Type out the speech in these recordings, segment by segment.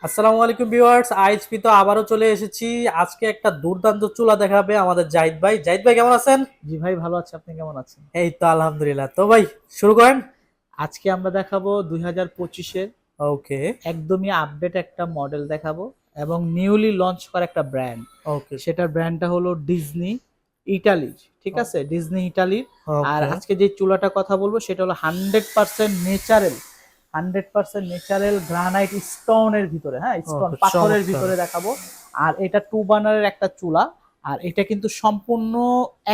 আসসালামু আলাইকুম viewers, ISP তো আবারও চলে এসেছি। আজকে একটা দুর্দান্ত চুলা দেখাবে আমাদের জাহিদ ভাই। জাহিদ ভাই কেমন আছেন? জি ভাই, ভালো আছে। আপনি কেমন আছেন? এই তো আলহামদুলিল্লাহ। তো ভাই শুরু করেন। আজকে আমরা দেখাবো 2025-এর ওকে। একদমই আপডেট একটা মডেল দেখাবো এবং নিউলি লঞ্চ করা একটা ব্র্যান্ড। ওকে। সেটার ব্র্যান্ডটা হলো ডিজনি ইটালি। ঠিক আছে, ডিজনি ইটালি। আর ওকে। আজকে যে চুলাটা কথা বলবো সেটা হলো 100% নেচারাল, 100% নেচারাল গ্রানাইট স্টোনের ভিতরে, হ্যাঁ স্টোন ওকে, পাথরের চমৎকার। ভিতরে দেখাবো। আর এটা 2 বার্নারের একটা চুলা। আর এটা কিন্তু সম্পূর্ণ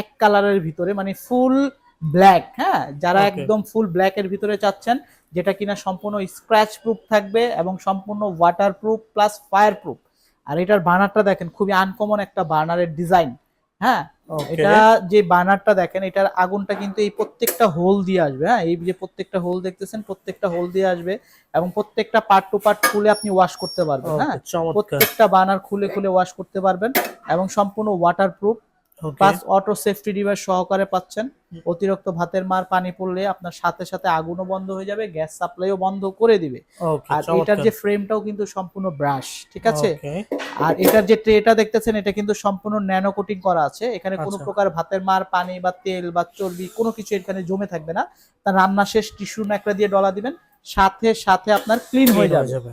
এক কালারের ভিতরে, মানে ফুল ব্ল্যাক। হ্যাঁ, যারা ওকে। একদম ফুল ব্ল্যাক এর ভিতরে চাচ্ছেন, যেটা কিনা সম্পূর্ণ স্ক্র্যাচ প্রুফ থাকবে এবং সম্পূর্ণ waterproof plus fireproof. আর এটার বার্নারটা দেখেন, খুবই আনকমন একটা বার্নারের ডিজাইন। হ্যাঁ, ওকে। এটা যে বার্নারটা দেখেন, এটার আগুনটা কিন্তু এই প্রত্যেকটা হোল দিয়ে আসবে। হ্যাঁ, এই যে প্রত্যেকটা হোল দেখতেছেন, প্রত্যেকটা হোল দিয়ে আসবে এবং প্রত্যেকটা পার্ট টু পার্ট খুলে আপনি ওয়াশ করতে পারবেন। হ্যাঁ, ওকে, চমৎকার। প্রত্যেকটা বার্নার খুলে খুলে ওয়াশ করতে পারবেন এবং সম্পূর্ণ ওয়াটার প্রুফ ওকে। প্লাস অটো সেফটি ডিভাইস সহকারে পাচ্ছেন। অতিরিক্ত ভাতের মার পানি পড়লে আপনার সাথে সাথে আগুনও বন্ধ হয়ে যাবে, গ্যাস সাপ্লাইও বন্ধ করে দিবে। ওকে, আর এটার চমৎকার। যে ফ্রেমটাও কিন্তু সম্পূর্ণ ব্রাশ, ঠিক আছে। ওকে। আর এটার যে ট্রেটা দেখতেছেন, এটা কিন্তু সম্পূর্ণ ন্যানো কোটিং করা আছে। এখানে কোনো আচ্ছা। প্রকার ভাতের মার, পানি বা তেল বা চর্বি কোনো কিছু এখানে জমে থাকবে না। তার রান্না শেষ টিস্যু ন্যাকড়া দিয়ে ডলা দিবেন, সাথে সাথে আপনার ক্লিন ক্লিন হয়ে হয়ে যাবে। যাবে।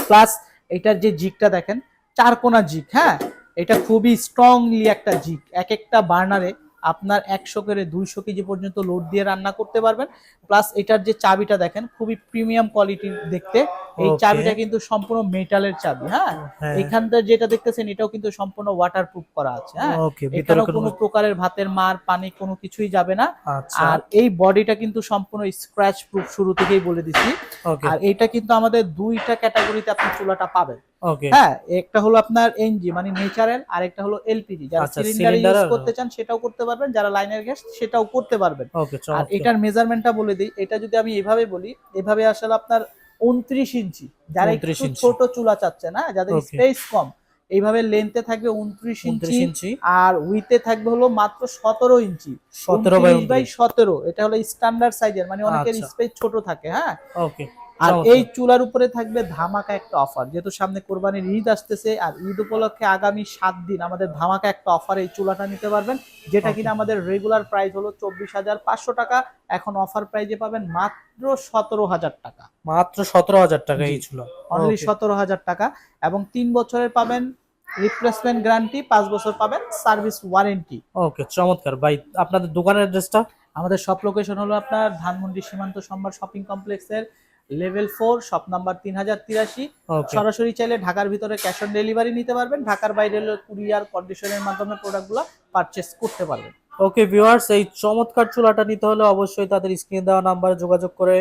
প্লাস এটার যে জিগটা দেখেন, চারকোনা জিগ। হ্যাঁ, এটা খুবই স্ট্রংলি একটা জিগ। এক একটা বার্নারে আপনার 100 করে 200 কেজি পর্যন্ত লোড দিয়ে রান্না করতে পারবেন। প্লাস এটার যে চাবিটা দেখেন, খুবই প্রিমিয়াম কোয়ালিটির দেখতে। এই ওকে। চাবিটা কিন্তু সম্পূর্ণ মেটালের চাবি। হ্যাঁ, হ্যাঁ। এইখানটা যেটা দেখতেছেন, এটাও কিন্তু সম্পূর্ণ ওয়াটার প্রুফ করা আছে। হ্যাঁ, ওকে, ভিতরে এখানেও কোনো। কোনো প্রকারের ভাতের মার, পানি কোনো কিছুই যাবে না। আচ্ছা। আর এই বডিটা কিন্তু সম্পূর্ণ স্ক্র্যাচ প্রুফ, শুরু থেকেই বলে দিছি। ওকে। আর এটা কিন্তু আমাদের দুইটা ক্যাটাগরিতে আপনি চুলাটা পাবেন। ওকে। হ্যাঁ, একটা হলো আপনার এনজি মানে ন্যাচারাল, আর একটা হলো এলপিজি। যারা আচ্ছা, সিলিন্ডারে সিলিন্ডার ইউজ আর। করতে চান সেটাও করতে পারবেন, যারা লাইনের গ্যাস সেটাও করতে পারবেন। ওকে, আর চমৎকার। এটার মেজারমেন্টটা বলে দিই, এটা যদি আমি এভাবে বলি, এভাবে আসলে আপনার 29 ইঞ্চি। যারা 29 একটু ইঞ্চি। ছোট চুলা চাচ্ছে না, যাদের ওকে। স্পেস কম, এইভাবে লেন্থে থাকবে 29 ইঞ্চি। 29 ইঞ্চি। আর উইথে থাকবে হলো মাত্র 17 ইঞ্চি। 17/29। 29/17, এটা হলো স্ট্যান্ডার্ড সাইজের, মানে অনেকের আচ্ছা। স্পেস ছোট থাকে। হ্যাঁ, ওকে, আর এই চমৎকার। চুলার উপরে থাকবে ধামাকা একটা অফার, যেহেতু সামনে কোরবানির ঈদ আসতেছে। আর ঈদ উপলক্ষে আগামী 7 দিন আমাদের ধামাকা একটা অফার, এই চুলাটা নিতে পারবেন, যেটা ওকে। কিনা আমাদের রেগুলার প্রাইস হলো 24,500 টাকা। এখন অফার প্রাইজে পাবেন মাত্র 17,000 টাকা। মাত্র 17,000 টাকা জি, এই ছিল। অনলি ওকে। 17,000 টাকা। এবং 3 বছরের পাবেন রিপ্লেসমেন্ট গ্যারান্টি, 5 বছর পাবেন সার্ভিস ওয়ারেন্টি। ওকে, চমৎকার ভাই। আপনাদের দোকানের অ্যাড্রেসটা? আমাদের শপ লোকেশন হলো আপনার ধানমন্ডি সীমান্ত সম্ভার শপিং কমপ্লেক্সের লেভেল 4, শপ নাম্বার 3083। ওকে। সরাসরি চাইলে ঢাকার ভিতরে ক্যাশ অন ডেলিভারি নিতে পারবেন, ঢাকার বাইরে হলে কুরিয়ার কন্ডিশনের মাধ্যমে প্রোডাক্টগুলো পারচেস করতে পারবেন। ওকে ভিউয়ার্স, এই চমৎকার চুলাটা নিতে হলে অবশ্যই তাদের স্ক্রিনে দেওয়া নাম্বারে যোগাযোগ করে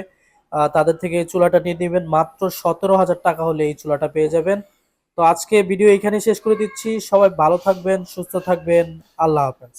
তাদের থেকে এই চুলাটা নিয়ে নেবেন। মাত্র 17,000 টাকা হলে এই চুলাটা পেয়ে যাবেন। তো আজকে ভিডিও এখানে শেষ করে দিচ্ছি। সবাই ভালো থাকবেন, সুস্থ থাকবেন। আল্লাহ হাফেজ।